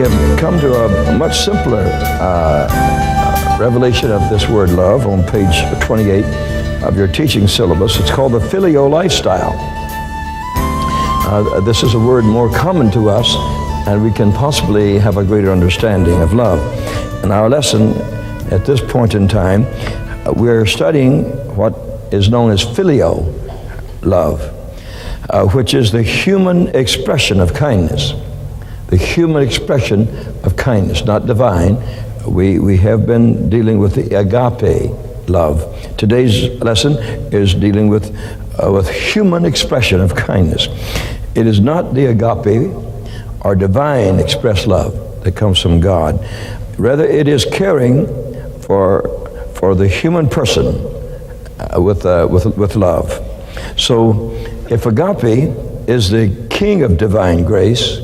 have come to a much simpler revelation of this word love on page 28 of your teaching syllabus. It's called the Phileo lifestyle. This is a word more common to us, and we can possibly have a greater understanding of love. In our lesson at this point in time, we're studying what is known as Phileo love, which is the human expression of kindness. The human expression of kindness, not divine. We have been dealing with the agape love. Today's lesson is dealing with human expression of kindness. It is not the agape or divine expressed love that comes from God. Rather, it is caring for the human person with love. So, if agape is the king of divine grace,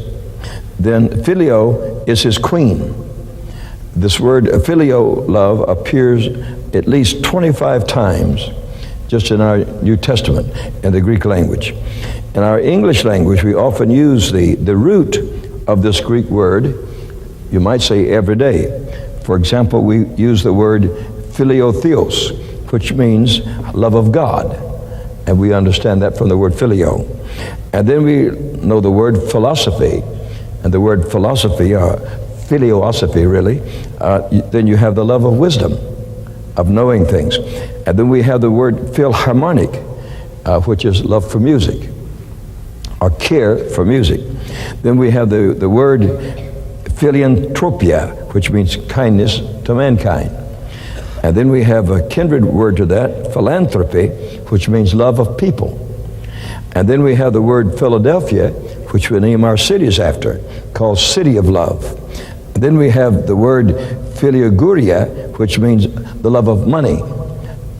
then Phileo is his queen. This word Phileo love appears at least 25 times just in our New Testament in the Greek language. In our English language, we often use the root of this Greek word, you might say every day. For example, we use the word Phileo-theos, which means love of God. And we understand that from the word Phileo. And then we know the word philosophy. And the word philosophy, or philiosophy really, then you have the love of wisdom, of knowing things. And then we have the word philharmonic, which is love for music, or care for music. Then we have the word philanthropia, which means kindness to mankind. And then we have a kindred word to that, philanthropy, which means love of people. And then we have the word Philadelphia, which we name our cities after, called City of Love. And then we have the word philoguria, which means the love of money,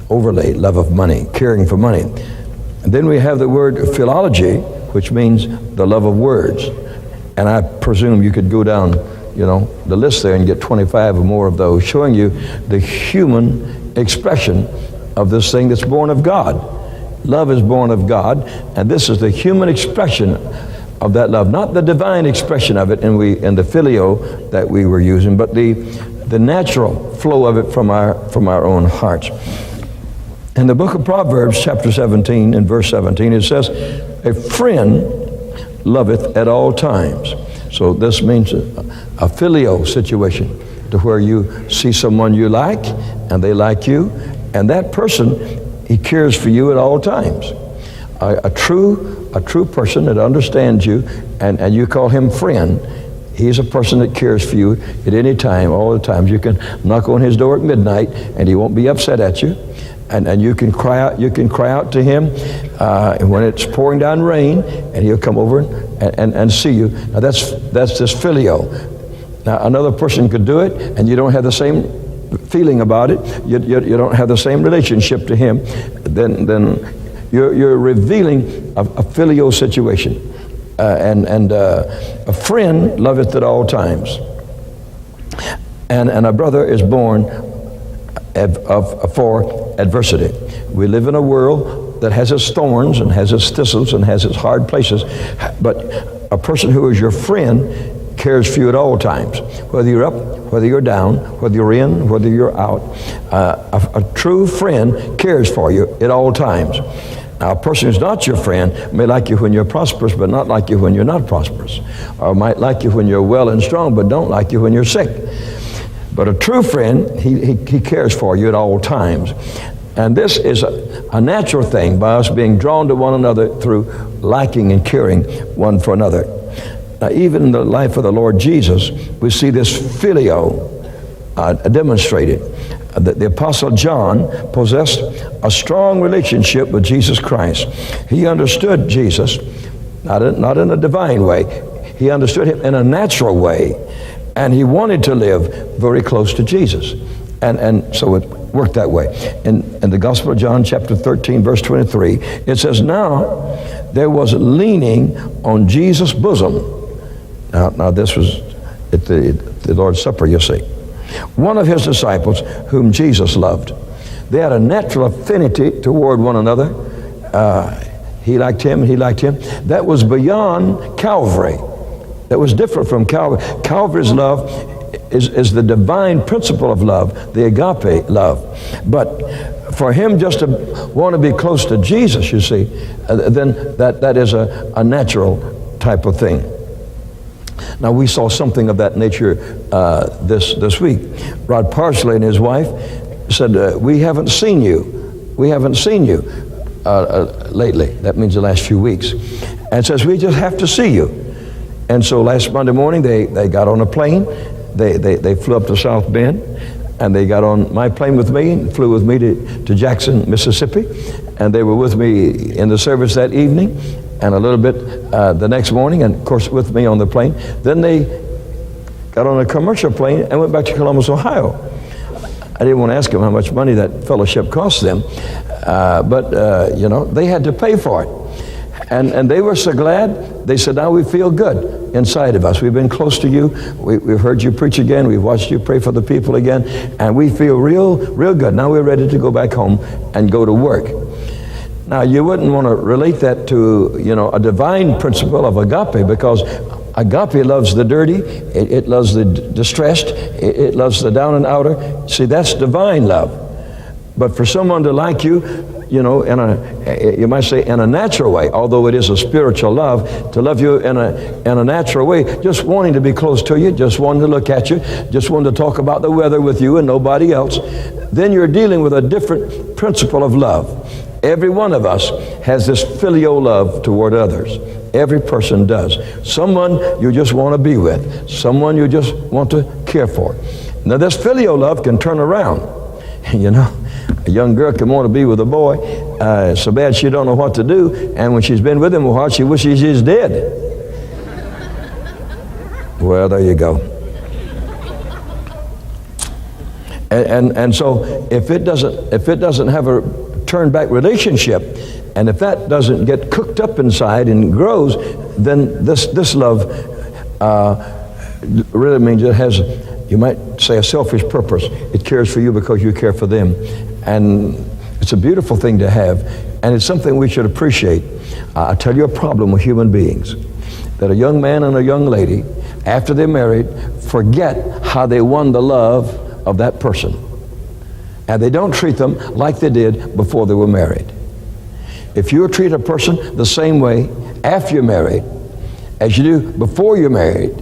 overlay, love of money, caring for money. And then we have the word philology, which means the love of words. And I presume you could go down, the list there and get 25 or more of those, showing you the human expression of this thing that's born of God. Love is born of God, and this is the human expression of that love, not the divine expression of it in the Phileo that we were using, but the natural flow of it from our own hearts. In the book of Proverbs, chapter 17, and verse 17, it says, "A friend loveth at all times." So this means a Phileo situation, to where you see someone you like, and they like you, and that person, he cares for you at all times. A true person that understands you, and you call him friend, he's a person that cares for you at any time, all the times. You can knock on his door at midnight, and he won't be upset at you. And you can cry out to him when it's pouring down rain, and he'll come over and see you. Now that's this Phileo. Now another person could do it, and you don't have the same feeling about it. You don't have the same relationship to him. Then you're revealing a Phileo situation. And a friend loveth at all times. And a brother is born for adversity. We live in a world that has its thorns and has its thistles and has its hard places, but a person who is your friend cares for you at all times, whether you're up, whether you're down, whether you're in, whether you're out. A true friend cares for you at all times. Now, a person who's not your friend may like you when you're prosperous, but not like you when you're not prosperous, or might like you when you're well and strong, but don't like you when you're sick. But a true friend, he cares for you at all times. And this is a natural thing by us being drawn to one another through liking and caring one for another. Now, even in the life of the Lord Jesus, we see this Phileo demonstrated. The Apostle John possessed a strong relationship with Jesus Christ. He understood Jesus, not in a divine way. He understood him in a natural way. And he wanted to live very close to Jesus. And so it worked that way. In the Gospel of John, chapter 13, verse 23, it says, "Now there was leaning on Jesus' bosom." Now this was at the Lord's Supper, you see. "One of his disciples whom Jesus loved." They had a natural affinity toward one another. He liked him, and he liked him. That was beyond Calvary. that was different from Calvary. Calvary's love is the divine principle of love, the agape love. But for him just to want to be close to Jesus, you see, then that is a natural type of thing. Now, we saw something of that nature this week. Rod Parsley and his wife said, we haven't seen you. We haven't seen you lately. That means the last few weeks. And says, we just have to see you. And so last Monday morning, they got on a plane. They flew up to South Bend, and they got on my plane with me and flew with me to Jackson, Mississippi. And they were with me in the service that evening and a little bit the next morning, and of course with me on the plane. Then they got on a commercial plane and went back to Columbus, Ohio. I didn't want to ask them how much money that fellowship cost them, but you know, they had to pay for it. And they were so glad. They said, now we feel good inside of us. We've been close to you. We've heard you preach again. We've watched you pray for the people again. And we feel real good. Now we're ready to go back home and go to work. Now, you wouldn't want to relate that to, you know, a divine principle of agape, because agape loves the dirty. It loves the distressed. It loves the down and outer. See, that's divine love. But for someone to like you, you know, you might say in a natural way, although it is a spiritual love, to love you in a natural way, just wanting to be close to you, just wanting to look at you, just wanting to talk about the weather with you and nobody else, then you're dealing with a different principle of love. Every one of us has this Phileo love toward others. Every person does. Someone you just want to be with, someone you just want to care for. Now, this Phileo love can turn around, you know. A young girl can want to be with a boy so bad she don't know what to do, and when she's been with him a while, she wishes she's dead. Well, there you go. And so if it doesn't have a turn back relationship, and if that doesn't get cooked up inside and grows, then this love really means it has, you might say, a selfish purpose. It cares for you because you care for them. And it's a beautiful thing to have, and it's something we should appreciate. I'll tell you a problem with human beings, that a young man and a young lady, after they're married, forget how they won the love of that person. And they don't treat them like they did before they were married. If you treat a person the same way after you're married as you do before you're married,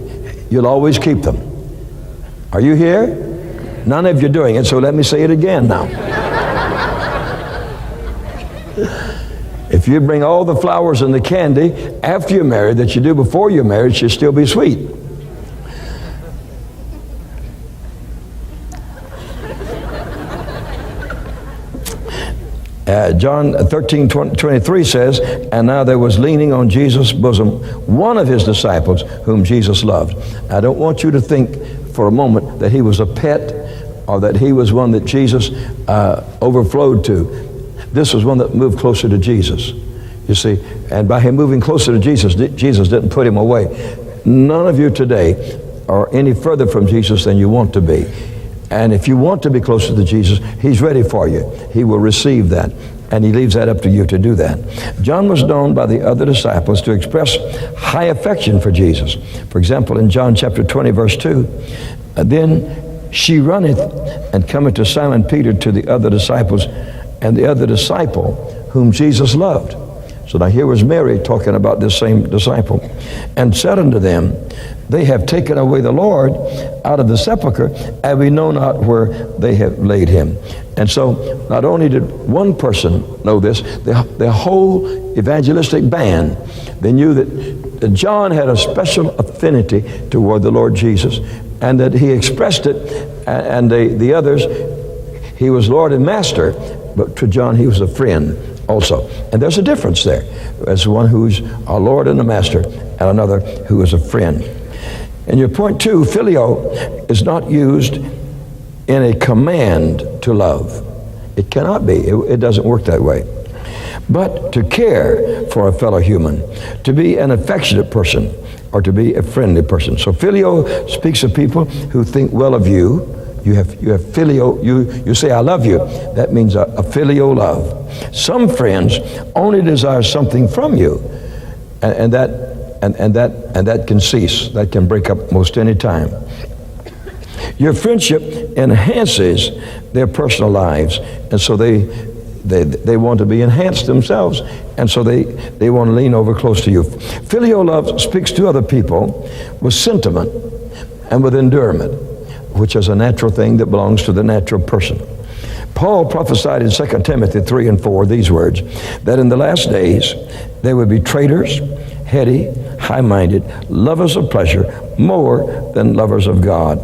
you'll always keep them. Are you here? None of you are doing it, so let me say it again now. If you bring all the flowers and the candy after you're married that you do before you're married, she'll still be sweet. John 13:23 says, and now there was leaning on Jesus' bosom one of his disciples whom Jesus loved. I don't want you to think for a moment that he was a pet or that he was one that Jesus overflowed to. This was one that moved closer to Jesus, you see. And by him moving closer to Jesus, Jesus didn't put him away. None of you today are any further from Jesus than you want to be. And if you want to be closer to Jesus, he's ready for you. He will receive that, and he leaves that up to you to do that. John was known by the other disciples to express high affection for Jesus. For example, in John chapter 20, verse 2, then she runneth and cometh to Simon Peter to the other disciples, and the other disciple whom Jesus loved. So now here was Mary talking about this same disciple. And said unto them, they have taken away the Lord out of the sepulchre, and we know not where they have laid him. And so not only did one person know this, the whole evangelistic band, they knew that John had a special affinity toward the Lord Jesus, and that he expressed it, and the others, he was Lord and Master, but to John he was a friend also. And there's a difference there. There's one who's a Lord and a Master, and another who is a friend. And your point two, Phileo is not used in a command to love. It cannot be. It doesn't work that way. But to care for a fellow human, to be an affectionate person, or to be a friendly person. So Phileo speaks of people who think well of you. You have Phileo, you say, I love you. That means a Phileo love. Some friends only desire something from you, and that and that can cease. That can break up most any time. Your friendship enhances their personal lives, and so they want to be enhanced themselves, and so they want to lean over close to you. Filial love speaks to other people with sentiment and with endurement, which is a natural thing that belongs to the natural person. Paul prophesied in 2 Timothy 3 and 4 these words, that in the last days there would be traitors, heady, high-minded, lovers of pleasure more than lovers of God.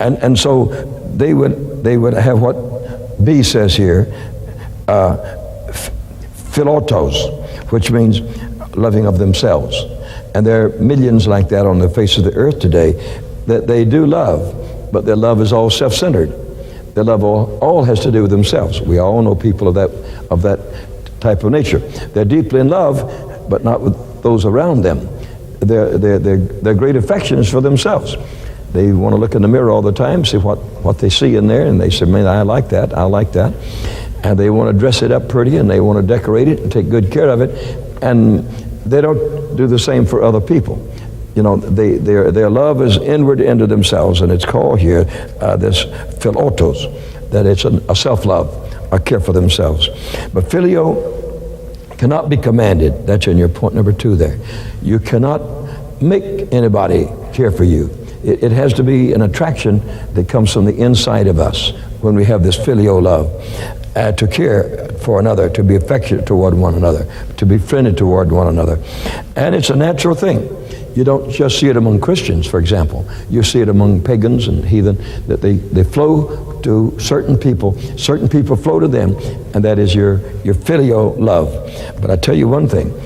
And so they would have what B says here, philotos, which means loving of themselves. And there are millions like that on the face of the earth today that they do love, but their love is all self-centered. Their love all has to do with themselves. We all know people of that type of nature. They're deeply in love, but not with those around them. Their great affection is for themselves. They want to look in the mirror all the time, see what they see in there, and they say, man, I like that, I like that. And they want to dress it up pretty, and they want to decorate it and take good care of it. And they don't do the same for other people. You know, their love is inward into themselves, and it's called here this philotos, that it's a self-love, a care for themselves. But filio cannot be commanded. That's in your point number 2 there. You cannot make anybody care for you. It has to be an attraction that comes from the inside of us when we have this filial love, to care for another, to be affectionate toward one another, to be friendly toward one another. And it's a natural thing. You don't just see it among Christians, for example. You see it among pagans and heathen, that they flow to certain people flow to them, and that is your filial love. But I tell you one thing,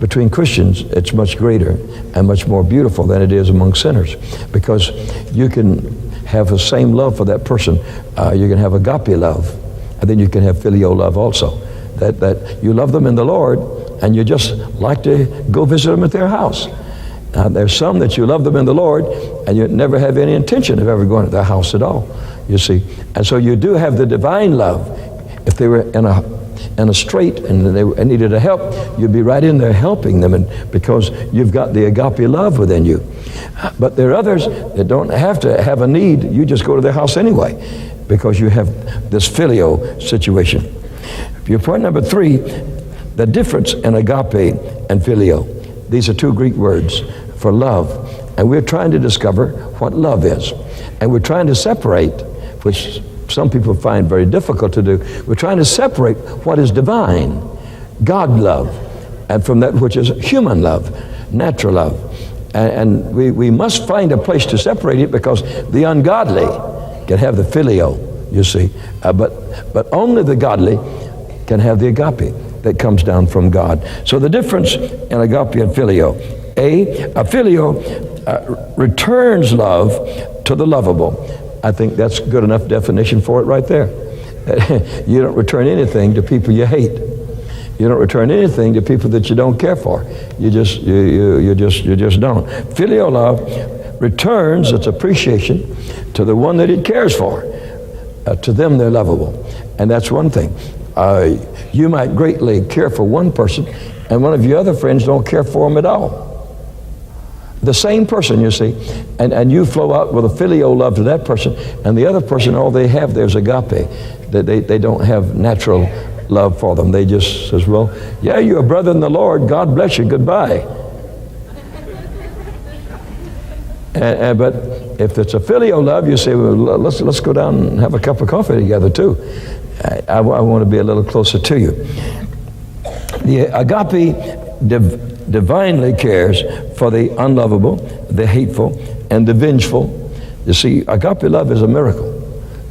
between Christians, it's much greater and much more beautiful than it is among sinners, because you can have the same love for that person. You can have agape love, and then you can have filial love also. That you love them in the Lord, and you just like to go visit them at their house. There's some that you love them in the Lord, and you never have any intention of ever going to their house at all, you see. And so you do have the divine love. If they were in a strait and they needed a help, you'd be right in there helping them, and because you've got the agape love within you. But there are others that don't have to have a need. You just go to their house anyway, because you have this filio situation. Your point number 3, the difference in agape and filio. These are 2 Greek words for love, and we're trying to discover what love is, and we're trying to separate, which some people find very difficult to do. We're trying to separate what is divine, God love, and from that which is human love, natural love. And we must find a place to separate it, because the ungodly can have the filio, you see, but only the godly can have the agape that comes down from God. So the difference in agape and filio. A filio returns love to the lovable. I think that's a good enough definition for it right there. You don't return anything to people you hate. You don't return anything to people that you don't care for. You just don't. Filial love returns its appreciation to the one that it cares for. To them, they're lovable, and that's one thing. You might greatly care for one person, and one of your other friends don't care for them at all. The same person, you see, and you flow out with a filial love to that person, and the other person, all they have there's agape. They don't have natural love for them. They just says, well, yeah, you're a brother in the Lord. God bless you. Goodbye. But if it's a filial love, you say, well, let's go down and have a cup of coffee together too. I want to be a little closer to you. The agape divinely cares for the unlovable, the hateful, and the vengeful. You see, agape love is a miracle.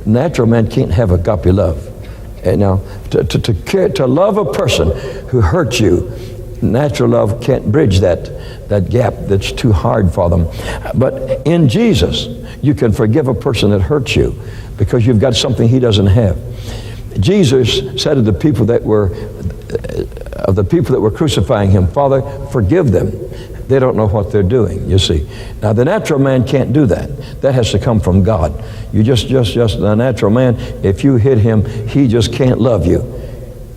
Natural man can't have agape love. And now, to love a person who hurts you, natural love can't bridge that gap that's too hard for them. But in Jesus, you can forgive a person that hurts you because you've got something he doesn't have. Jesus said to the people that were crucifying him, Father, forgive them. They don't know what they're doing, you see. Now, the natural man can't do that. That has to come from God. You just the natural man, if you hit him, he just can't love you.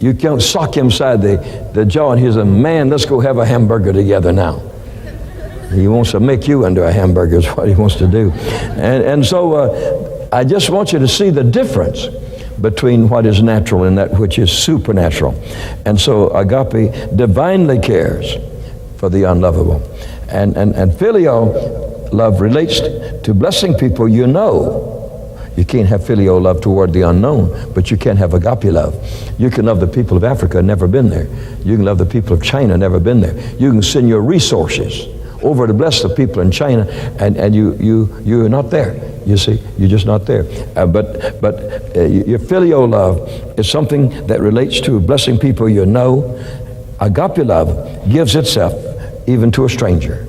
You can't sock him inside the jaw and he's a man, let's go have a hamburger together now. He wants to make you into a hamburger is what he wants to do. And so I just want you to see the difference between what is natural and that which is supernatural. And so agape divinely cares for the unlovable. And Phileo love relates to blessing people you know. You can't have Phileo love toward the unknown, but you can have agape love. You can love the people of Africa, never been there. You can love the people of China, never been there. You can send your resources over to bless the people in China, and you're not there. You see, you're just not there. But your Phileo love is something that relates to blessing people you know. Agape love gives itself even to a stranger,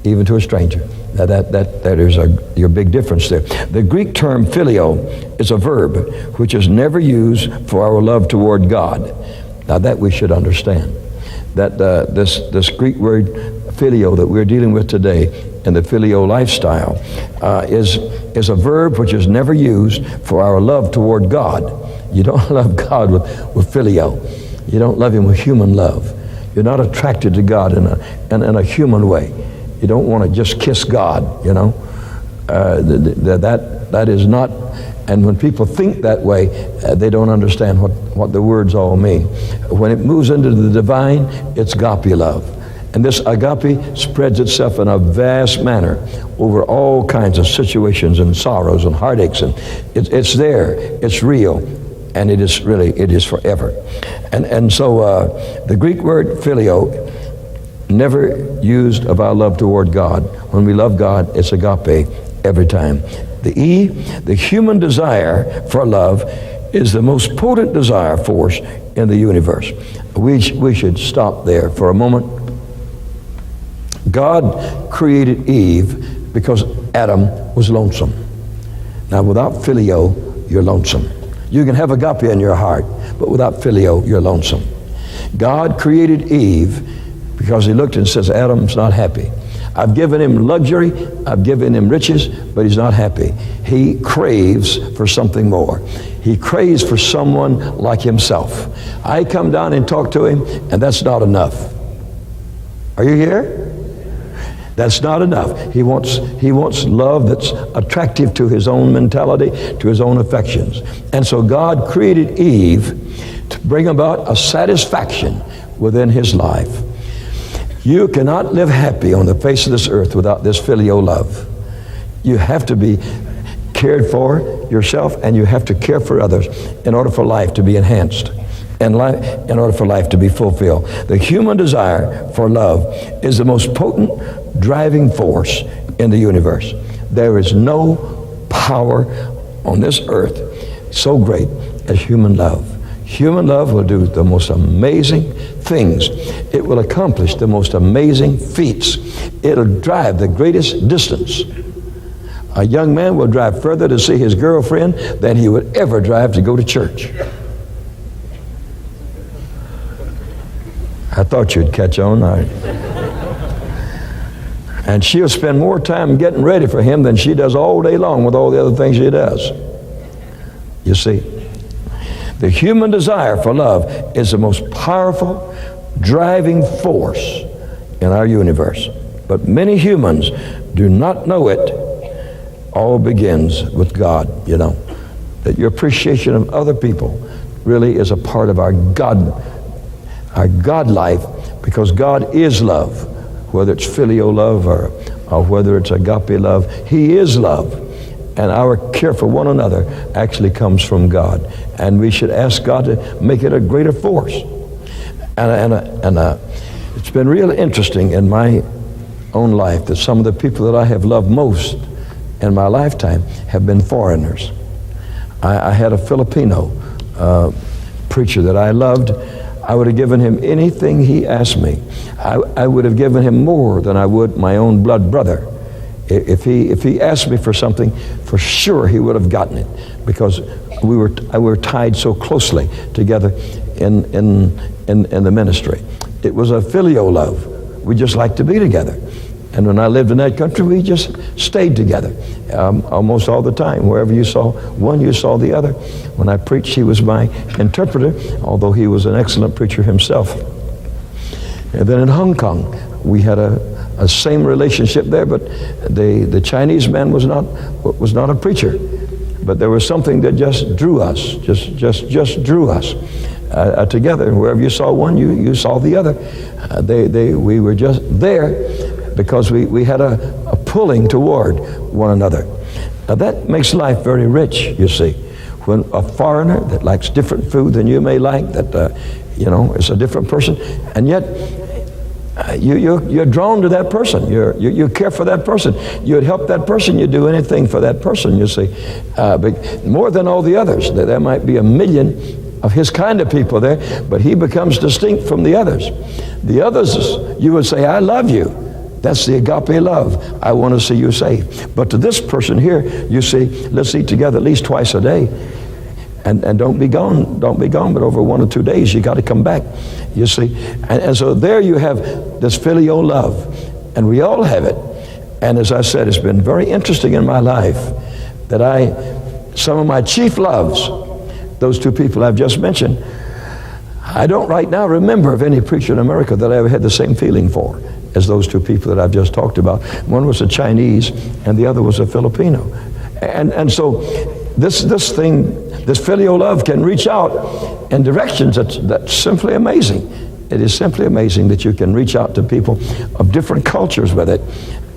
even to a stranger. Now that is your big difference there. The Greek term phileo is a verb which is never used for our love toward God. Now that we should understand. That this Greek word phileo that we're dealing with today in the Phileo lifestyle is a verb which is never used for our love toward God. You don't love God with Phileo. You don't love him with human love. You're not attracted to God in a human way. You don't want to just kiss God, you know. That is not, and when people think that way, they don't understand what the words all mean. When it moves into the divine, it's agape love. And this agape spreads itself in a vast manner over all kinds of situations and sorrows and heartaches. And it's there, it's real, and it is forever. And so the Greek word phileo, never used of our love toward God. When we love God, it's agape every time. The human desire for love is the most potent desire force in the universe. We should stop there for a moment. God created Eve because Adam was lonesome. Now without Phileo, you're lonesome. You can have agape in your heart, but without Phileo, you're lonesome. God created Eve because he looked and says, Adam's not happy. I've given him luxury, I've given him riches, but he's not happy. He craves for something more. He craves for someone like himself. I come down and talk to him, and that's not enough. Are you here? That's not enough. He wants love that's attractive to his own mentality, to his own affections. And so God created Eve to bring about a satisfaction within his life. You cannot live happy on the face of this earth without this Phileo love. You have to be cared for yourself, and you have to care for others in order for life to be enhanced and in order for life to be fulfilled. The human desire for love is the most potent driving force in the universe. There is no power on this earth so great as human love. Human love will do the most amazing things. It will accomplish the most amazing feats. It'll drive the greatest distance. A young man will drive further to see his girlfriend than he would ever drive to go to church. I thought you'd catch on. And she'll spend more time getting ready for him than she does all day long with all the other things she does. You see? The human desire for love is the most powerful driving force in our universe. But many humans do not know it. All begins with God, you know. That your appreciation of other people really is a part of our God life, because God is love. Whether it's Phileo love or whether it's agape love, He is love. And our care for one another actually comes from God. And we should ask God to make it a greater force. And it's been really interesting in my own life that some of the people that I have loved most in my lifetime have been foreigners. I had a Filipino preacher that I loved. I would have given him anything he asked me. I would have given him more than I would my own blood brother. If he asked me for something, for sure he would have gotten it, because we were tied so closely together in the ministry. It was a Phileo love. We just liked to be together. And when I lived in that country, we just stayed together almost all the time. Wherever you saw one, you saw the other. When I preached, he was my interpreter, although he was an excellent preacher himself. And then in Hong Kong, we had a a same relationship there, but the Chinese man was not a preacher. But there was something that just drew us, just drew us together. And wherever you saw one, you saw the other. We were just there because we had a pulling toward one another. Now that makes life very rich, you see. When a foreigner that likes different food than you may like, that is a different person, and yet you're drawn to that person. You care for that person. You'd help that person. You'd do anything for that person, you see. But more than all the others. There might be a million of his kind of people there, but he becomes distinct from the others. The others, you would say, I love you. That's the agape love. I want to see you saved. But to this person here, you see, let's eat together at least twice a day. And don't be gone, but over 1 or 2 days, you got to come back, you see. And so there you have this Phileo love, and we all have it. And as I said, it's been very interesting in my life that some of my chief loves, those two people I've just mentioned, I don't right now remember of any preacher in America that I ever had the same feeling for as those two people that I've just talked about. One was a Chinese, and the other was a Filipino. And so this Phileo love can reach out in directions that's simply amazing. It is simply amazing that you can reach out to people of different cultures with it,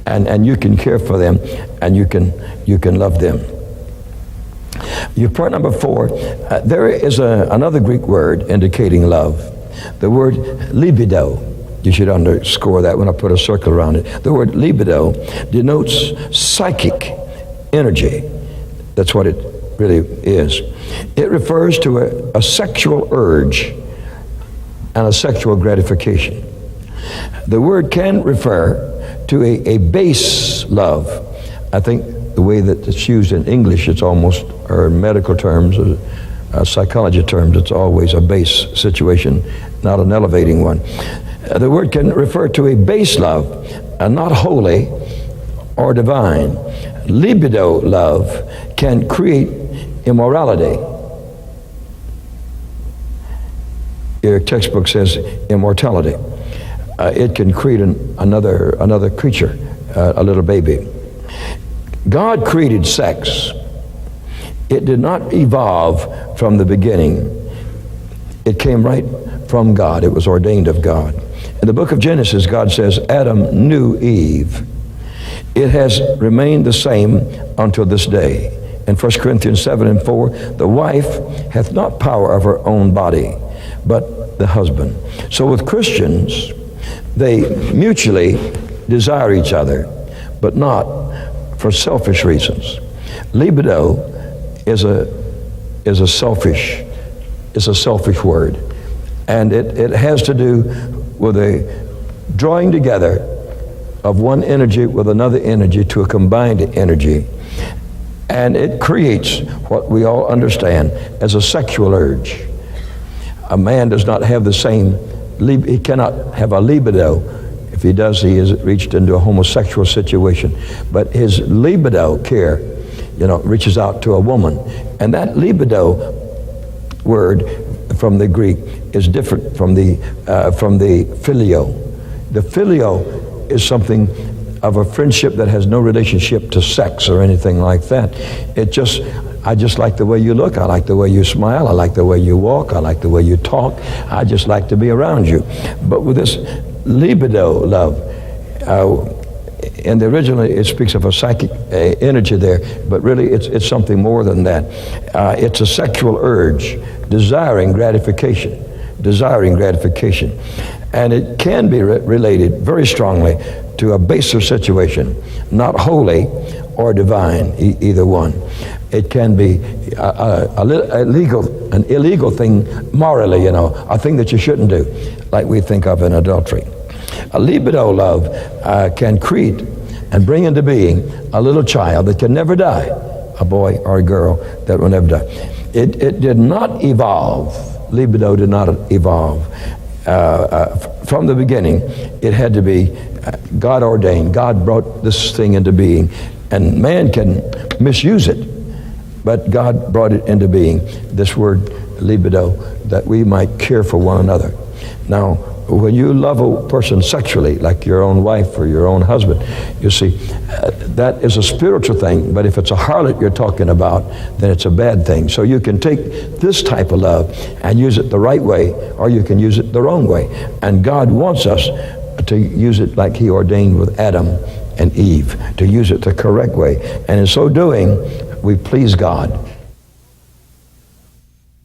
and you can care for them, and you can love them. Your point number 4, there is another Greek word indicating love, the word libido. You should underscore that when I put a circle around it. The word libido denotes psychic energy. That's what it really is. It refers to a sexual urge and a sexual gratification. The word can refer to a base love. I think the way that it's used in English, it's almost, or in medical terms, psychology terms, it's always a base situation, not an elevating one. The word can refer to a base love, not holy or divine. Libido love can create immorality. Your textbook says immortality. It can create another creature, a little baby. God created sex. It did not evolve from the beginning. It came right from God. It was ordained of God. In the book of Genesis, God says, Adam knew Eve. It has remained the same until this day. In 1 Corinthians 7:4, the wife hath not power of her own body, but the husband. So with Christians, they mutually desire each other, but not for selfish reasons. Libido is a selfish word, and it has to do with a drawing together of one energy with another energy to a combined energy, and it creates what we all understand as a sexual urge. A man does not have the same, he cannot have a libido. If he does, he has reached into a homosexual situation. But his libido care, reaches out to a woman. And that libido word from the Greek is different from the phileo. The phileo is something of a friendship that has no relationship to sex or anything like that. I just like the way you look. I like the way you smile. I like the way you walk. I like the way you talk. I just like to be around you. But with this libido love, and originally it speaks of a psychic energy there, but really it's something more than that. It's a sexual urge, desiring gratification. And it can be related very strongly to a baser situation, not holy or divine, either one. It can be an illegal thing morally, a thing that you shouldn't do, like we think of in adultery. A libido love can create and bring into being a little child that can never die, a boy or a girl that will never die. It did not evolve. Libido did not evolve. From the beginning, it had to be God ordained. God brought this thing into being, and man can misuse it, but God brought it into being, this word libido, that we might care for one another. Now, when you love a person sexually, like your own wife or your own husband, you see, that is a spiritual thing, but if it's a harlot you're talking about, then it's a bad thing. So you can take this type of love and use it the right way, or you can use it the wrong way. And God wants us to use it like he ordained with Adam and Eve, to use it the correct way. And in so doing, we please God.